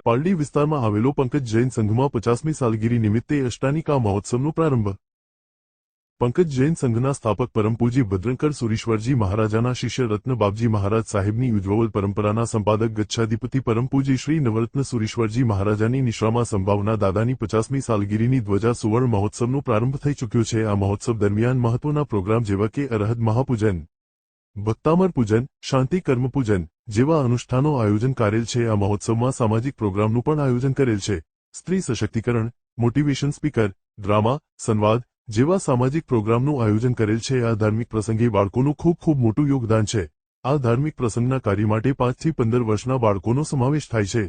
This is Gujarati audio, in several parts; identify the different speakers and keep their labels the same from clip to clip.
Speaker 1: પાલડી વિસ્તારમાં આવેલો પંકજ જૈન સંઘમાં 50મી સાલગીરી નિમિત્તે અષ્ટાનિકા મહોત્સવનો પ્રારંભ। પંકજ જૈન સંઘના સ્થાપક પરમ પૂજ્ય ભદ્રંકર સુરીશ્વરજી મહારાજાના શિષ્ય રત્ન બાપજી મહારાજ સાહેબની ઉજ્જવલ પરંપરાના સંપાદક ગચ્છાધિપતિ પરમ પૂજ્ય શ્રી નવરત્ન સુરીશ્વરજી મહારાજાની નિશ્રામાં સંભાવના દાદાની 50મી સાલગીરીની ધ્વજા સુવર્ણ મહોત્સવનો પ્રારંભ થઈ ચૂક્યો છે। આ મહોત્સવ દરમિયાન મહત્વના પ્રોગ્રામ જેવા કે અરહદ મહાપૂજન, ભક્તામર પૂજન, શાંતિ કર્મ પૂજન જેવા અનુષ્ઠાનો આયોજન કરેલ છે। આ મહોત્સવમાં સામાજિક પ્રોગ્રામનું પણ આયોજન કરેલ છે। સ્ત્રી સશક્તિકરણ, મોટિવેશન સ્પીકર, ડ્રામા, સંવાદ જેવા સામાજિક પ્રોગ્રામનું આયોજન કરેલ છે। આ ધાર્મિક પ્રસંગે બાળકોનું ખૂબ મોટું યોગદાન છે। આ ધાર્મિક પ્રસંગના કાર્ય માટે 5 થી 15 વર્ષના બાળકોનો સમાવેશ થાય છે।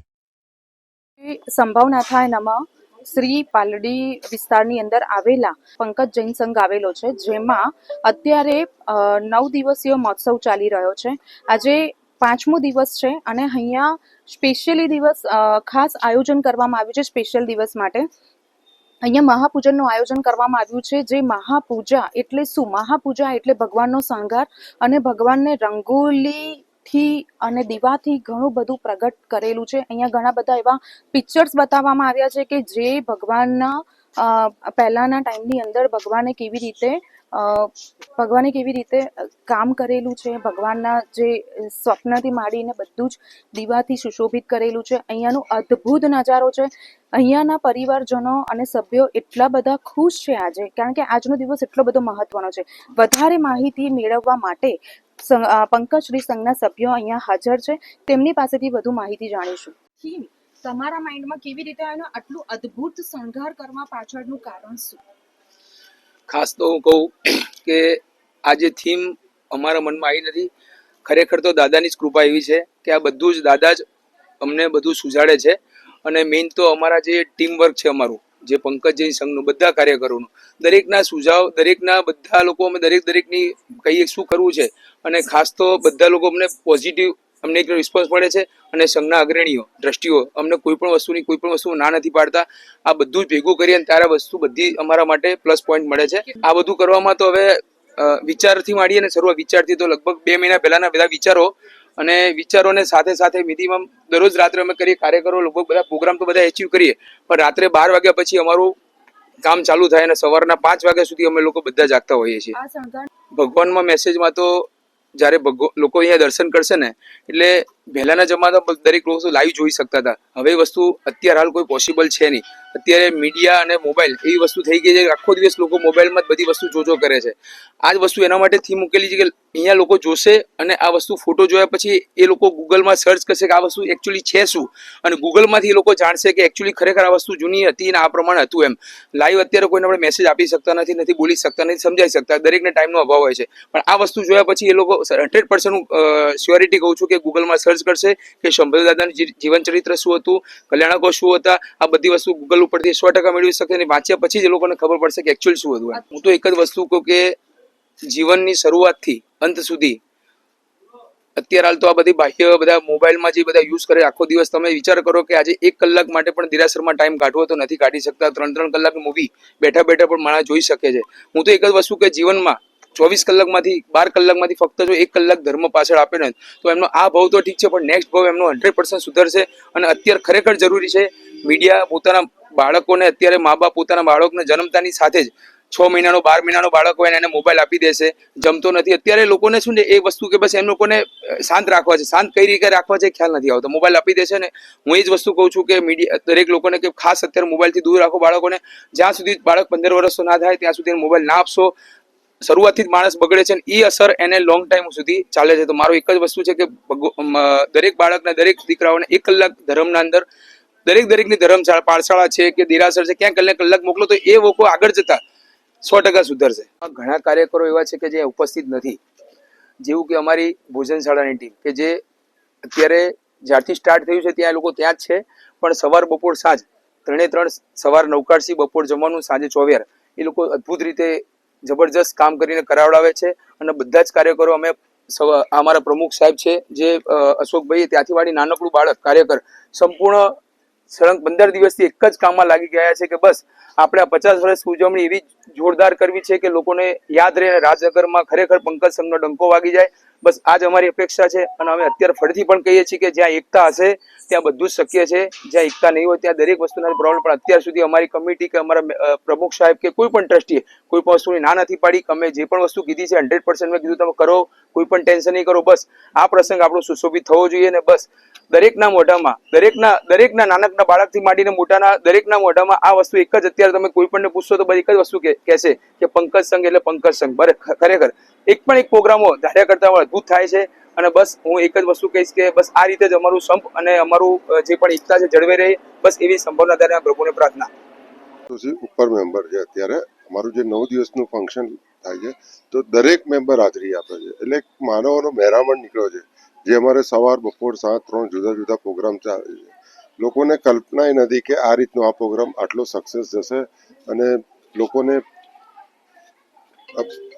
Speaker 2: સંભાવનાથાય નમઃ। શ્રી પાલડી વિસ્તારની અંદર આવેલા પંકજ જૈન સંઘ આવેલો છે, જેમાં અત્યારે 9 દિવસીય મહોત્સવ ચાલી રહ્યો છે। આજે 5મો દિવસ છે અને અહીંયા સ્પેશિયલી દિવસ ખાસ આયોજન કરવામાં આવ્યું છે। સ્પેશિયલ દિવસ માટે અહીંયા મહાપૂજનનું આયોજન કરવામાં આવ્યું છે। જે મહાપૂજા એટલે શું? મહાપૂજા એટલે ભગવાનનો શણગાર અને ભગવાનને રંગોલીથી અને દીવાથી ઘણું બધું પ્રગટ કરેલું છે। અહીંયા ઘણા બધા એવા પિક્ચર્સ બતાવવામાં આવ્યા છે કે જે ભગવાનના પહેલાના ટાઈમની અંદર ભગવાને કેવી રીતે કામ કરેલું છે, ભગવાનના જે સ્વપ્નથી માંડીને બધું જ દીવાથી સુશોભિત કરેલું છે। અહીંયાનો અદ્ભુત નજારો છે। અહીંયાના પરિવારજનો અને સભ્યો એટલા બધા ખુશ છે આજે, કારણ કે આજનો દિવસ એટલો બધો મહત્વનો છે। વધારે માહિતી મેળવવા માટે પંકજ શ્રી સંઘના સભ્યો અહીંયા હાજર છે, તેમની પાસેથી વધુ માહિતી જાણીશું। તમારા માઇન્ડમાં કેવી રીતે આવ્યું? આટલું અદ્ભુત શણગાર કરવા પાછળનું કારણ શું?
Speaker 3: ખાસ તો હું કહું કે આજે થીમ અમારા મનમાં આવી નથી। ખરેખર તો દાદાની જ કૃપા એવી છે કે આ બધું જ દાદા જ અમને બધું સુજાડે છે। અને મેઇન તો અમારા જે ટીમ વર્ક છે, અમારું જે પંકજ જૈન સંઘનું બધા કાર્યકરોનું, દરેકના સુઝાવ, દરેકના બધા લોકો અમે દરેકની કહીએ શું કરવું છે। અને ખાસ તો બધા લોકો અમને પોઝિટિવ અમને એક રિસ્પોન્સ મળે છે। અને સંઘના અગ્રણીઓ, દ્રષ્ટિઓ અમને કોઈ પણ વસ્તુ ના નથી પાડતા। આ બધું જ ભેગું કરીએ ત્યારે વસ્તુ બધી અમારા માટે પ્લસ પોઈન્ટ મળે છે। આ બધું કરવામાં તો હવે વિચારથી માંડીએ ને શરૂઆત વિચારથી તો લગભગ 2 મહિના પહેલાના બધા વિચારો અને વિચારોને સાથે મિનિમમ દરરોજ રાત્રે અમે કરીએ કાર્યકરો, લગભગ બધા પ્રોગ્રામ તો બધા એચીવ કરીએ, પણ રાત્રે 12 વાગ્યા પછી અમારું કામ ચાલુ થાય અને સવારના 5 વાગ્યા સુધી અમે લોકો બધા જાગતા હોઈએ છીએ। ભગવાનમાં મેસેજમાં તો જ્યારે લોકો અહીંયા દર્શન કરશે ને, એટલે પહેલાના જમાનામાં દરેક લોકો લાઈવ જોઈ શકતા હતા। હવે વસ્તુ અત્યારે હાલ કોઈ પોસિબલ છે નહીં। અત્યારે મીડિયા અને મોબાઈલ એવી વસ્તુ થઈ ગઈ છે કે આખો દિવસ લોકો મોબાઈલમાં જ બધી વસ્તુ જોજો કરે છે। આ જ વસ્તુ એના માટે થીમ મૂકેલી છે કે અહીંયા લોકો જોશે અને આ વસ્તુ ફોટો જોયા પછી એ લોકો ગૂગલમાં સર્ચ કરશે કે આ વસ્તુ એકચ્યુઅલી છે શું, અને ગૂગલમાંથી એ લોકો જાણશે કે એકચ્યુઅલી ખરેખર આ વસ્તુ જૂની હતી અને આ પ્રમાણે હતું એમ। લાઈવ અત્યારે કોઈને આપણે મેસેજ આપી શકતા નથી બોલી શકતા, નથી સમજાઈ શકતા, દરેકને ટાઈમનો અભાવ હોય છે, પણ આ વસ્તુ જોયા પછી એ લોકો 100% શ્યોરિટી કહું છું કે ગૂગલમાં સર્ચ કરશે કે શંભુ દાદાનું જીવન ચરિત્ર શું હતું, કલ્યાણકો શું હતા। આ બધી વસ્તુ ગૂગલ ઉપરથી 100% મેળવી શકે અને વાંચ્યા પછી જ એ લોકોને ખબર પડશે કે એકચ્યુઅલ શું હતું। હું તો એક જ વસ્તુ કહું કે જીવનની શરૂઆતથી અંત સુધી અત્યારે હાલ તો આ બધી બાહ્ય બધા મોબાઈલમાં જે બધા યુઝ કરે, આખો દિવસ તમે વિચાર કરો કે આજે 1 કલાક માટે પણ દિરાસરમાં ટાઈમ કાઢવો તો નથી કાઢી શકતા। 3 કલાકની મૂવી બેઠા પણ માણસ જોઈ શકે છે। હું તો એક જ વસ્તુ કે જીવનમાં 24 કલાકમાંથી 12 કલાકમાંથી ફક્ત જો 1 કલાક ધર્મ પાછળ આપે ને તો એમનો આ ભાવ તો ઠીક છે, પણ નેક્સ્ટ ભાવ એમનો 100% સુધરશે। અને અત્યારે ખરેખર જરૂરી છે મીડિયા પોતાના બાળકોને, અત્યારે મા બાપ પોતાના બાળકને જન્મતાની સાથે જ 6 મહિનાનો 12 મહિનાનો બાળક હોય એને મોબાઈલ આપી દેશે, જમતો નથી। અત્યારે લોકોને શું છે એ વસ્તુ કે બસ એમ લોકોને શાંત રાખવા છે, શાંત કઈ રીતે રાખવા છે ખ્યાલ નથી આવતો, મોબાઈલ આપી દેશે ને। હું એ જ વસ્તુ કહું છું કે મીડિયા દરેક લોકોને કે ખાસ અત્યારે મોબાઈલથી દૂર રાખો બાળકોને। જ્યાં સુધી બાળક 15 વર્ષનો ના થાય ત્યાં સુધી મોબાઈલ ના આપશો। શરૂઆતથી જ માણસ બગડે છે ને એ અસર એને લોંગ ટાઈમ સુધી ચાલે છે। તો મારો એક જ વસ્તુ છે કે દરેક બાળકને, દરેક દીકરાઓને 1 કલાક ધર્મના અંદર દરેકની ધર્મ પાઠશાળા છે કે દેરાસર છે, ક્યાં કલાક મોકલો તો એ લોકો આગળ જતા 100% સુધરશે। ઘણા કાર્યકરો એવા છે કે જે ઉપસ્થિત નથી, જેવું કે અમારી ભોજનશાળાની ટીમ કે જે અત્યારે જ્યારથી સ્ટાર્ટ થયું છે ત્યાં લોકો ત્યાં જ છે, પણ સવાર બપોર સાંજ 3 સવાર નવકારસી, બપોર જમવાનું, સાંજે ચોવ્યાર એ લોકો અદ્ભુત રીતે જબરજસ્ત કામ કરીને કરાવડાવે છે। અને બધા જ કાર્યકરો અમે અમારા પ્રમુખ સાહેબ છે જે અશોકભાઈ, ત્યાંથી વાળી નાનકડું બાળક કાર્યકર સંપૂર્ણ સળંગ 15 દિવસથી એક જ કામમાં લાગી ગયા છે કે બસ આપણે આ 50 વર્ષની ઉજવણી એવી જોરદાર કરવી છે કે લોકોને યાદ રહે, રાજનગરમાં ખરેખર પંકજ સંઘનો ડંકો વાગી જાય બસ આ જ અમારી અપેક્ષા છે. અને અમે અત્યારે ફરીથી પણ કહીએ છીએ કે જ્યાં એકતા હશે ત્યાં બધું જ શક્ય છે. જ્યાં એકતા નહીં હોય ત્યાં દરેક વસ્તુના પ્રોબ્લેમ. પણ અત્યાર સુધી અમારી કમિટી કે અમારા પ્રમુખ સાહેબ કે કોઈ પણ ટ્રસ્ટીએ કોઈ પણ વસ્તુની ના નથી પાડી. અમે જે પણ વસ્તુ કીધી છે 100% મેં કીધું તમે કરો, કોઈ પણ ટેન્શન નહીં કરો. બસ આ પ્રસંગ આપણો સુશોભિત થવો જોઈએ ને બસ દરેકના મોઢામાં, દરેકના નાનકના બાળકથી માંડીને મોટાના દરેકના મોઢામાં આ વસ્તુ એક જ. અત્યારે તમે કોઈ પણને પૂછશો તો બધી એક જ વસ્તુ કહેશે કે પંકજ સંઘ એટલે પંકજ સંઘ. ખરેખર એક પણ એક પ્રોગ્રામો ધાર્યા કરતા અદ્ભુત થાય છે. અને બસ હું એક જ વસ્તુ કહીશ કે બસ આ રીતે જ અમારું સંપ અને અમારું જે પણ એકતા છે જળવાઈ રહે, બસ એવી સંભાવના ત્યારે પ્રભુને પ્રાર્થના.
Speaker 4: ઉપર મેમ્બર છે. અત્યારે અમારું જે 9 દિવસનું ફંક્શન થાય છે તો દરેક મેમ્બર હાજરી આપે છે. એટલે માનવોનો મહેરામણ નીકળ્યો છે જે અમારે સવાર, બપોર, સાંજ 3 જુદા જુદા પ્રોગ્રામ ચાલે છે. લોકોને કલ્પના નથી કે આ રીતનો આ પ્રોગ્રામ આટલો સક્સેસ જશે અને લોકોને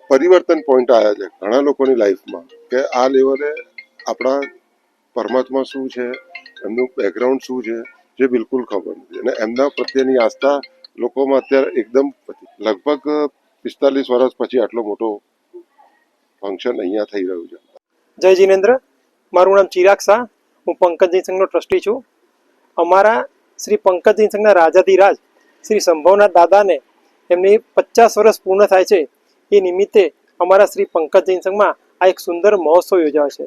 Speaker 4: પરિવર્તન પોઈન્ટ આવ્યા છે ઘણા લોકોની લાઈફમાં કે આ લેવલે આપણા પરમાત્મા શું છે, એમનું બેકગ્રાઉન્ડ શું છે જે બિલકુલ ખબર નથી. અને એમના પ્રત્યેની આસ્થા લોકોમાં અત્યારે એકદમ લગભગ 45 વર્ષ પછી આટલો મોટો ફંક્શન અહીંયા થઈ રહ્યું છે.
Speaker 5: જય જિનેન્દ્ર. મારું નામ ચિરાગ શાહ. હું પંકજ જૈન સંઘનો ટ્રસ્ટી છું. અમારા શ્રી પંકજ જૈન સંઘના રાજાધિરાજ શ્રી સંભવનાથ દાદાને એમની 50 વર્ષ પૂર્ણ થાય છે. એ નિમિત્તે અમારા શ્રી પંકજ જૈન સંઘમાં આ એક સુંદર મહોત્સવ યોજાયો છે.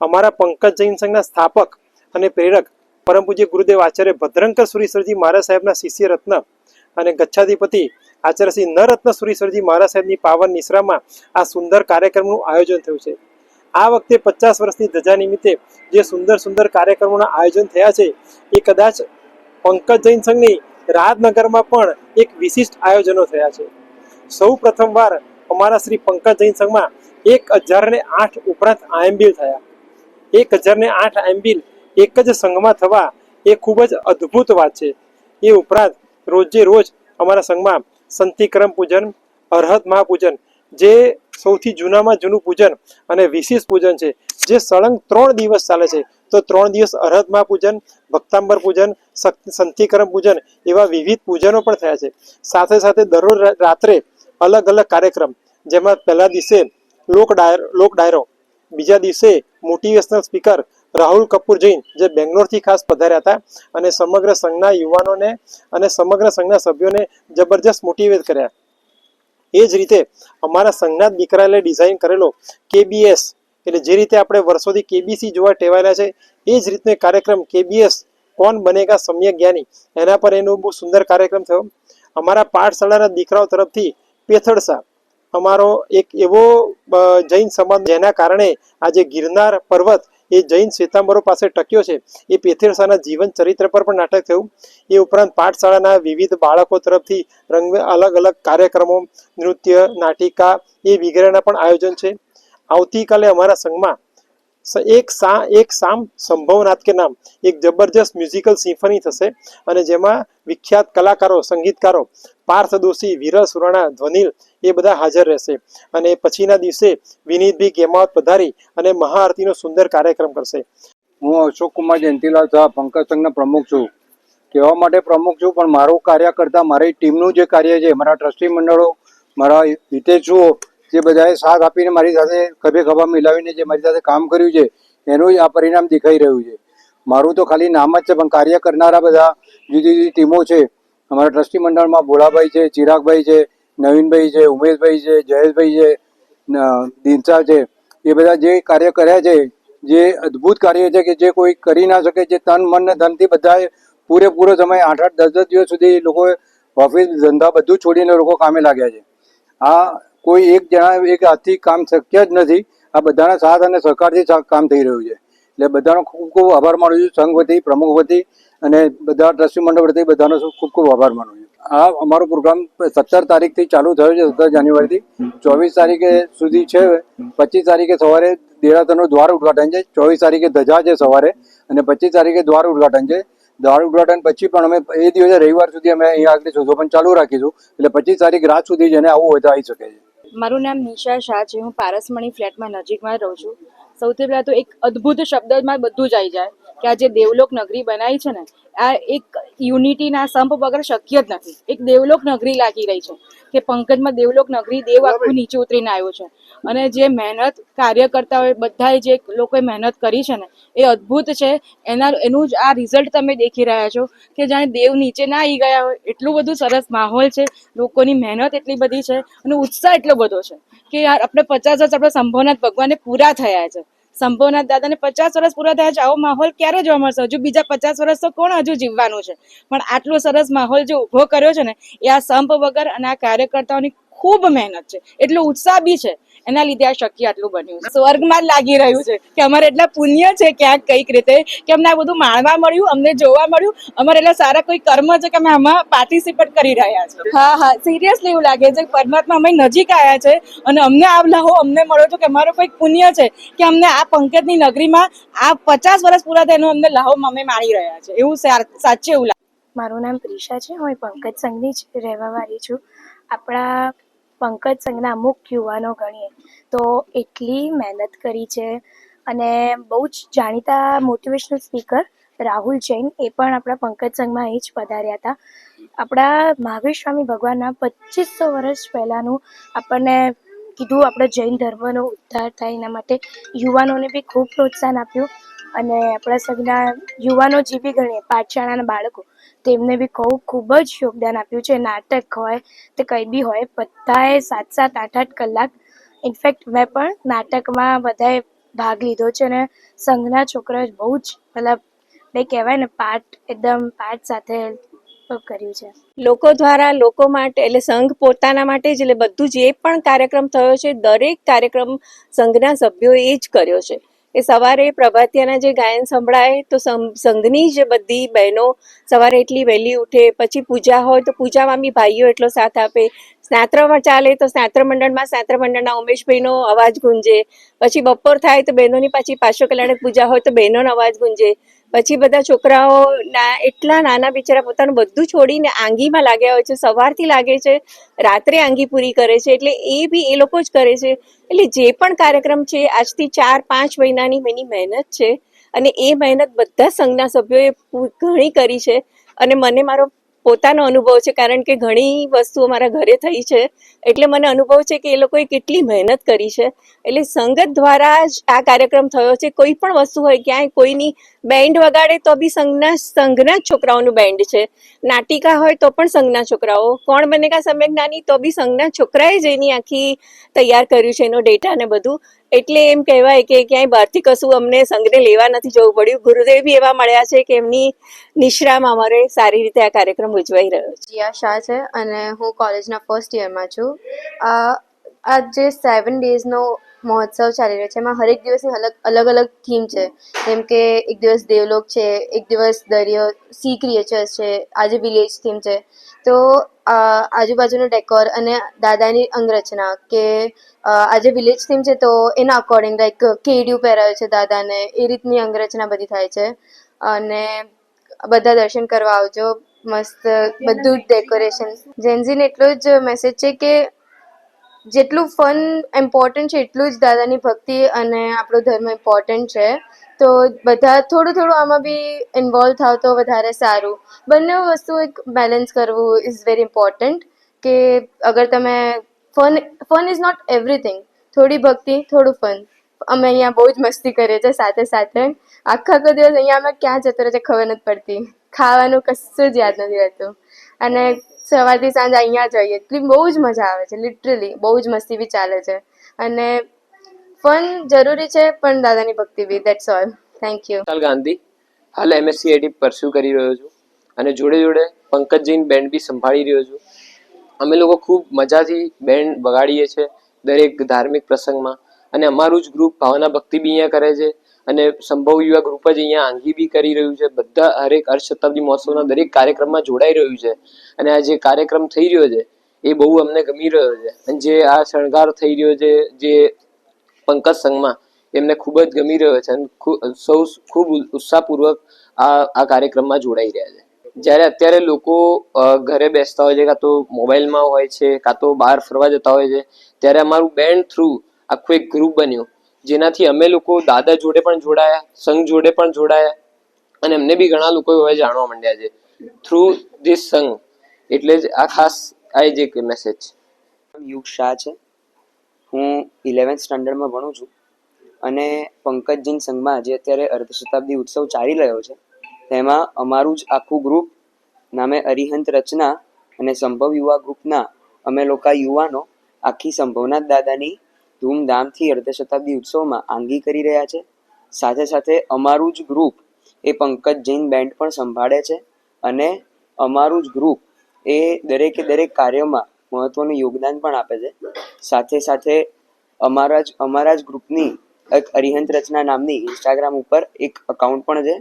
Speaker 5: અમારા પંકજ જૈન સંઘના સ્થાપક અને પ્રેરક પરમ પૂજ્ય ગુરુદેવ આચાર્ય ભદ્રંકર સુરીશ્વરજી મહારાજ સાહેબના શિષ્ય રત્ન અને ગચ્છાધિપતિ આચાર્ય શ્રી નરરત્ન સુરીશ્વરજી મહારાજ સાહેબની પાવન નિશ્રામાં આ સુંદર કાર્યક્રમનું આયોજન થયું છે. આ વખતે 50 વર્ષની ધજા નિમિત્તે જે સુંદર કાર્યક્રમોના આયોજન થયા છે એ કદાચ પંકજ જૈન સંઘની રાજનગરમાં પણ એક વિશિષ્ટ આયોજનો થયા છે. સૌ પ્રથમવાર અમારા શ્રી પંકજ જૈન સંઘમાં 1008 ઉપરાંત આયંબિલ થયા. 1008 આયંબિલ એક જ સંઘમાં થવા એ ખૂબ જ અદ્ભુત વાત છે. એ ઉપરાંત રોજે રોજ અમારા સંઘમાં સંતિક્રમ પૂજન, અરહત મહાપૂજન જે સૌથી જૂનામાં જૂનું પૂજન અને વિશેષ પૂજન છે જે સળંગ 3 દિવસ ચાલે છે. તો 3 દિવસ અરહત મહાપૂજન, ભક્તાંબર પૂજન, સંતિક્રમ પૂજન એવા વિવિધ પૂજનો પણ થયા છે. સાથે સાથે દરરોજ રાત્રે અલગ અલગ કાર્યક્રમ, જેમાં પહેલા દિવસે લોક ડાયરો, બીજા દિવસે મોટિવેશનલ સ્પીકર રાહુલ કપૂર જૈન જે બેંગ્લોરથી ખાસ પધાર્યા હતા અને સમગ્ર સંઘના યુવાનોને અને સમગ્ર સંઘના સભ્યોને જબરજસ્ત મોટિવેટ કર્યા. એ જ રીતે અમારા સંઘના દીકરાએ ડિઝાઇન કરેલો KBS એટલે જે રીતે આપણે વર્ષોથી KBC જોવા ટેવાયેલા છે એ જ રીતનો કાર્યક્રમ KBS કોણ બનેગા સમ્યક જ્ઞાની, એના પર એનો બહુ સુંદર કાર્યક્રમ થયો. અમારા પાઠશાળાના દીકરાઓ તરફથી પેથળસા અમારો એક એવો જૈન સમાજ જેના કારણે આજે ગિરનાર પર્વત એ જૈન શ્વેતાંબરો પાસે ટક્યો છે એ પેથળસાના જીવન ચરિત્ર પર પણ નાટક થયું. એ ઉપરાંત પાઠશાળાના વિવિધ બાળકો તરફથી અલગ અલગ કાર્યક્રમો, નૃત્ય, નાટિકા એ વગેરેના પણ આયોજન છે. આવતીકાલે અમારા સંઘમાં એક શામ સંભવનાથ કે નામ એક જબરજસ્ત મ્યુઝિકલ સિમ્ફની થશે અને જેમાં વિખ્યાત કલાકારો, સંગીતકારો પાર્થ દોશી, વિરલ સુરાણા, ધ્વનિલ એ બધા હાજર રહેશે. અને પછીના દિવસે વિનીતભાઈ ગેમાવત પધારી અને મહાઆરતીનો સુંદર કાર્યક્રમ કરશે.
Speaker 6: હું અશોક કુમાર જયંતિલાલ શાહ પંકજ સંઘના પ્રમુખ છું. કહેવા માટે પ્રમુખ છું પણ મારું કાર્ય કરતા મારી ટીમનું જે કાર્ય છે, મારા ટ્રસ્ટી મંડળો, મારા હિતેશુઓ જે બધાએ સાથ આપીને મારી સાથે ખભે ખભા મિલાવીને જે મારી સાથે કામ કર્યું છે એનું જ આ પરિણામ દેખાઈ રહ્યું છે. મારું તો ખાલી નામ જ છે પણ કાર્ય કરનારા બધા જુદી જુદી ટીમો છે. અમારા ટ્રસ્ટી મંડળમાં ભોળાભાઈ છે, ચિરાગભાઈ છે, નવીનભાઈ છે, ઉમેશભાઈ છે, જયેશભાઈ છે, દિનસા છે, એ બધા જે કાર્ય કર્યા છે, જે અદ્ભુત કાર્ય છે કે જે કોઈ કરી ના શકે, જે તન મન ને ધનથી બધાએ પૂરેપૂરો સમય 8-8, 10-10 દિવસ સુધી લોકોએ ઓફિસ ધંધા બધું છોડીને લોકો કામે લાગ્યા છે. આ કોઈ એક જણા એક હાથથી કામ શક્ય જ નથી. આ બધાના સાથ અને સહકારથી કામ થઈ રહ્યું છે. એટલે બધાનો ખૂબ ખૂબ આભાર માનું છું, સંઘ વતી, પ્રમુખ વતી અને બધા ટ્રસ્ટી મંડળ વતી બધાનો ખૂબ ખૂબ આભાર માનું છું. આ અમારો પ્રોગ્રામ 17 તારીખથી ચાલુ થયો છે, 17 જાન્યુઆરીથી 24 તારીખે સુધી છે. 25 તારીખે સવારે દેરાસરનું દ્વાર ઉદઘાટન છે, 24 તારીખે ધજા છે સવારે અને 25 તારીખે દ્વાર ઉદઘાટન છે. દ્વાર ઉદઘાટન પછી પણ અમે એ દિવસે રવિવાર સુધી અમે અહીંયા આગળ શોધો ચાલુ રાખીશું. એટલે 25 તારીખ રાત સુધી જેને આવવું હોય તો આવી શકે છે.
Speaker 7: મારું નામ નિશા શાહ છે. હું પારસમણી ફ્લેટમાં નજીકમાં રહું છું. સૌથી પહેલાં તો એક અદ્ભુત શબ્દમાં બધું જ આવી જાય કે આ જે દેવલોક નગરી બનાવી છે ને, આ એક યુનિટીના સંપ વગર શક્ય જ નથી. એક દેવલોક નગરી લાગી રહી છે કે પંકજમાં દેવલોક નગરી, દેવ આખું નીચે ઉતરીને આવ્યો છે. અને જે મહેનત કાર્યકર્તાઓએ બધાએ જે લોકોએ મહેનત કરી છે ને એ અદ્ભુત છે. એનું જ આ રિઝલ્ટ તમે દેખી રહ્યા છો કે જાણે દેવ નીચે ના આવી ગયા હોય એટલું બધું સરસ માહોલ છે. લોકોની મહેનત એટલી બધી છે અને ઉત્સાહ એટલો બધો છે કે યાર આપણે 50 વર્ષ આપણે સંભવનાથ ભગવાનને પૂરા થયા છે. સંભવનાથ દાદાને 50 વર્ષ પૂરા થયા છે. આવો માહોલ ક્યારે જોવા મળશે? હજુ બીજા 50 વર્ષ તો કોણ હજુ જીવવાનું છે? પણ આટલો સરસ માહોલ જે ઉભો કર્યો છે ને એ આ સંપ વગર અને આ કાર્યકર્તાઓની ખૂબ મહેનત છે. એટલો ઉત્સાહ બી છે. એના લીધે આ શક્ય આટલું બન્યું છે. સ્વર્ગમાં જ લાગી રહ્યું છે કે અમારે એટલા પુણ્ય છે ક્યાંક કઈક રીતે કે અમને આ બધું માણવા મળ્યું, અમને જોવા મળ્યું. અમારે એટલા સારા કોઈ કર્મ છે કે અમે આમાં પાર્ટિસિપેટ કરી રહ્યા છે. હા, સિરિયસલી એવું લાગે છે પરમાત્મા અમે નજીક આવ્યા છે અને અમને આ લાહો અમને મળ્યો છે કે અમારો કંઈક પુણ્ય છે કે અમને આ પંકજની નગરીમાં આ 50 વર્ષ પૂરા થઈને અમને લાહો અમે માણી રહ્યા છે. એવું સાચે એવું લાગે.
Speaker 8: મારું નામ પ્રિશા છે. હું પંકજ સંઘની જ રહેવાવાળી છું. આપણા પંકજ સંઘના અમુક યુવાનો ગણીએ તો એટલી મહેનત કરી છે અને બહુ જ જાણીતા મોટિવેશનલ સ્પીકર રાહુલ જૈન એ પણ આપણા પંકજ સંઘમાં એ જ પધાર્યા હતા. આપણા મહાવીર સ્વામી ભગવાનના 2500 વર્ષ પહેલાંનું આપણને કીધું આપણે જૈન ધર્મનો ઉદ્ધાર થાય એના માટે યુવાનોને બી ખૂબ પ્રોત્સાહન આપ્યું અને આપણા સંઘના યુવાનો જે બી ગણીએ પાઠશાળાના બાળકો તેમને બી ખૂબ જ યોગદાન આપ્યું છે. નાટક હોય તે કંઈ બી હોય બધાએ 7-7, 8-8 કલાક ઇનફેક્ટ મેં પણ નાટકમાં બધાએ ભાગ લીધો છે અને સંઘના છોકરાઓ બહુ જ મતલબ એ કહેવાય ને એકદમ પાઠ સાથે કર્યું છે.
Speaker 9: લોકો દ્વારા લોકો માટે એટલે સંઘ પોતાના માટે જ એટલે બધું જે પણ કાર્યક્રમ થયો છે દરેક કાર્યક્રમ સંઘના સભ્યોએ જ કર્યો છે. એ સવારે પ્રભાતિયાના જે ગાયન સંભળાય તો સંઘની જ બધી બહેનો સવારે એટલી વહેલી ઉઠે. પછી પૂજા હોય તો પૂજામાં બી ભાઈઓ એટલો સાથ આપે. સ્નાત્ર ચાલે તો સ્નાત્ર મંડળના ઉમેશભાઈનો અવાજ ગુંજે. પછી બપોર થાય તો બહેનોની પાછી 500 કલાક પૂજા હોય તો બહેનોનો અવાજ ગુંજે. પછી બધા છોકરાઓ એટલા નાના બિચારા પોતાનું બધું છોડીને આંગીમાં લાગ્યા હોય છે. સવારથી લાગે છે, રાત્રે આંગી પૂરી કરે છે. એટલે એ બી એ લોકો જ કરે છે. એટલે જે પણ કાર્યક્રમ છે આજથી 4-5 મહિનાની એની મહેનત છે અને એ મહેનત બધા સંઘના સભ્યોએ ઘણી કરી છે. અને મને મારો પોતાનો અનુભવ છે કારણ કે ઘણી વસ્તુઓ મારા ઘરે થઈ છે એટલે મને અનુભવ છે કે એ લોકોએ કેટલી મહેનત કરી છે. એટલે સંગત દ્વારા જ આ કાર્યક્રમ થયો છે. કોઈ પણ વસ્તુ હોય ક્યાંય કોઈની બેન્ડ વગાડે તો બી સંઘના જ છોકરાઓનું બેન્ડ છે. નાટિકા હોય તો પણ સંઘના છોકરાઓ. કોણ બનેગા સમ્યક તો બી સંઘના છોકરાએ જ એની આખી તૈયાર કર્યું છે એનો ડેટા ને બધું. એટલે એમ કહેવાય કે ક્યાંય બહારથી કશું અમને સંઘને લેવા નથી જવું પડ્યું. ગુરુદેવ બી એવા મળ્યા છે કે એમની નિશ્રામાં અમારે સારી રીતે આ કાર્યક્રમ ઉજવાઈ રહ્યો છે.
Speaker 10: જીયા શાહ છે અને હું કોલેજના ફર્સ્ટ યરમાં છું. આ જે 7 ડેઝનો મહોત્સવ ચાલી રહ્યો છે એમાં હરેક દિવસની અલગ અલગ થીમ છે. જેમ કે એક દિવસ દેવલોક છે, એક દિવસ દરિયો સી ક્રિએચર્સ છે, આજે વિલેજ થીમ છે. તો આજુબાજુનો ડેકોર અને દાદાની અંગરચના કે આજે વિલેજ થીમ છે તો એના અકોર્ડિંગ લાઈક કેડિયું પહેરાયું છે દાદાને એ રીતની અંગરચના બધી થાય છે. અને બધા દર્શન કરવા આવજો. મસ્ત બધું જ ડેકોરેશન. જેન્ઝીને એટલો જ મેસેજ છે કે જેટલું ફન ઇમ્પોર્ટન્ટ છે એટલું જ દાદાની ભક્તિ અને આપણો ધર્મ ઇમ્પોર્ટન્ટ છે. તો બધા થોડું આમાં બી ઇન્વોલ્વ થાવ તો વધારે સારું. બંને વસ્તુ એક બેલેન્સ કરવું ઇઝ વેરી ઇમ્પોર્ટન્ટ. કે અગર તમે ફન ઇઝ નોટ એવરીથિંગ. થોડી ભક્તિ, થોડું ફન. અમે અહીંયા બહુ જ મસ્તી કરીએ છીએ સાથે. આખા દિવસ અહીંયા અમે ક્યાં જતો રહે છે ખબર નથી પડતી. ખાવાનું કશું જ યાદ નથી રહેતું અને સવારથી સાંજ અહીંયા જ હોઈએ. એટલી બહુ જ મજા આવે છે. લિટરલી બહુ જ મસ્તી બી ચાલે છે અને ફન જરૂરી છે પણ દાદાની ભક્તિ બી. That's all. Thank you.
Speaker 11: ગાંધી હાલ MSc એડી પરસ્યુ કરી રહ્યો છું અને જોડે પંકજજીન બેન્ડ બી સંભાળી રહ્યો છું. અમે લોકો ખૂબ મજાથી બેન્ડ વગાડીએ છીએ દરેક ધાર્મિક પ્રસંગમાં. અને અમારું જ ગ્રુપ ભાવના ભક્તિ બી અહીંયા કરે છે અને સંભવ યુવા ગ્રુપ જ અહીંયા આંગી બી કરી રહ્યું છે. બધા હરેક હર્ષ શતાબ્દી મહોત્સવના દરેક કાર્યક્રમમાં જોડાઈ રહ્યું છે અને આ જે કાર્યક્રમ થઈ રહ્યો છે એ બહુ અમને ગમી રહ્યો છે. અને જે આ શણગાર થઈ રહ્યો છે જે પંકજ સંઘમાં એમને ખૂબ જ ગમી રહ્યો છે અને સૌ ખૂબ ઉત્સાહપૂર્વક આ કાર્યક્રમમાં જોડાઈ રહ્યા છે. જ્યારે અત્યારે લોકો ઘરે બેસતા હોય છે, કાં તો મોબાઈલમાં હોય છે, કાં તો બહાર ફરવા જતા હોય છે, ત્યારે અમારું બેન્ડ થ્રુ આખું એક ગ્રુપ બન્યું જેનાથી અમે લોકો દાદા જોડે પણ જોડાયા, સંઘ જોડે પણ જોડાયા અને એમને બી ઘણા લોકો હવે જાણવા માંડ્યા છે થ્રુ ધીસ સંઘ. એટલે જ આ ખાસ આ જ એક મેસેજ.
Speaker 12: યુગ શાહ છે. હું 11th સ્ટાન્ડર્ડમાં ભણું છું અને પંકજ જૈન સંઘમાં જે અત્યારે અર્ધશતાબ્દી ઉત્સવ ચાલી રહ્યો છે તેમાં અમારું જ આખું ગ્રુપ નામે અરિહંત રચના અને સંભવ યુવા ગ્રુપના અમે લોકો યુવાનો આખી સંભવનાથ દાદાની ધૂમધામથી અર્ધશતાબ્દી ઉત્સવમાં આંગી કરી રહ્યા છે. સાથે સાથે અમારું જ ગ્રુપ એ પંકજ જૈન બેન્ડ પણ સંભાળે છે અને અમારું જ ગ્રુપ એ દરેકે દરેક કાર્યમાં મહત્વનું યોગદાન પણ આપે છે. સાથે સાથે અમારા જ ગ્રુપની એક અરિહંત રચના નામની ઇન્સ્ટાગ્રામ ઉપર એક અકાઉન્ટ પણ છે.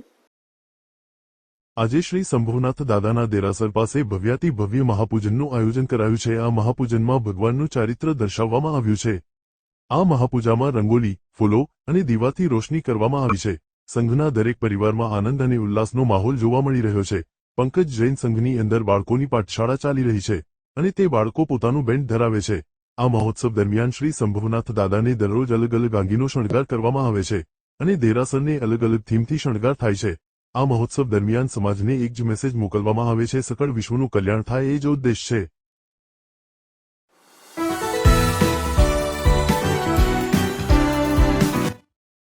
Speaker 1: આજે શ્રી શંભુનાથ દાદાના દેરાસર પાસે ભવ્યાતિ ભવ્ય મહાપૂજનનું આયોજન કરાયું છે. આ મહાપૂજનમાં ભગવાનનું ચારિત્ર દર્શાવવામાં આવ્યું છે. આ મહાપૂજામાં રંગોલી, ફૂલો અને દીવાથી રોશની કરવામાં આવી છે. સંઘના દરેક પરિવારમાં આનંદ અને ઉલ્લાસનો માહોલ જોવા મળી રહ્યો છે. પંકજ જૈન સંઘની અંદર બાળકોની પાઠશાળા ચાલી રહી છે અને તે બાળકો પોતાનું બેન્ડ ધરાવે છે. આ મહોત્સવ દરમિયાન શ્રી શંભુનાથ દાદાને દરરોજ અલગ અલગ આંગીનો શણગાર કરવામાં આવે છે અને દેરાસરને અલગ અલગ થીમથી શણગાર થાય છે. આ મહોત્સવ દરમિયાન સમાજને એક જ મેસેજ મોકલવામાં આવે છે, સકળ વિશ્વનું કલ્યાણ થાય એ જ ઉદ્દેશ છે.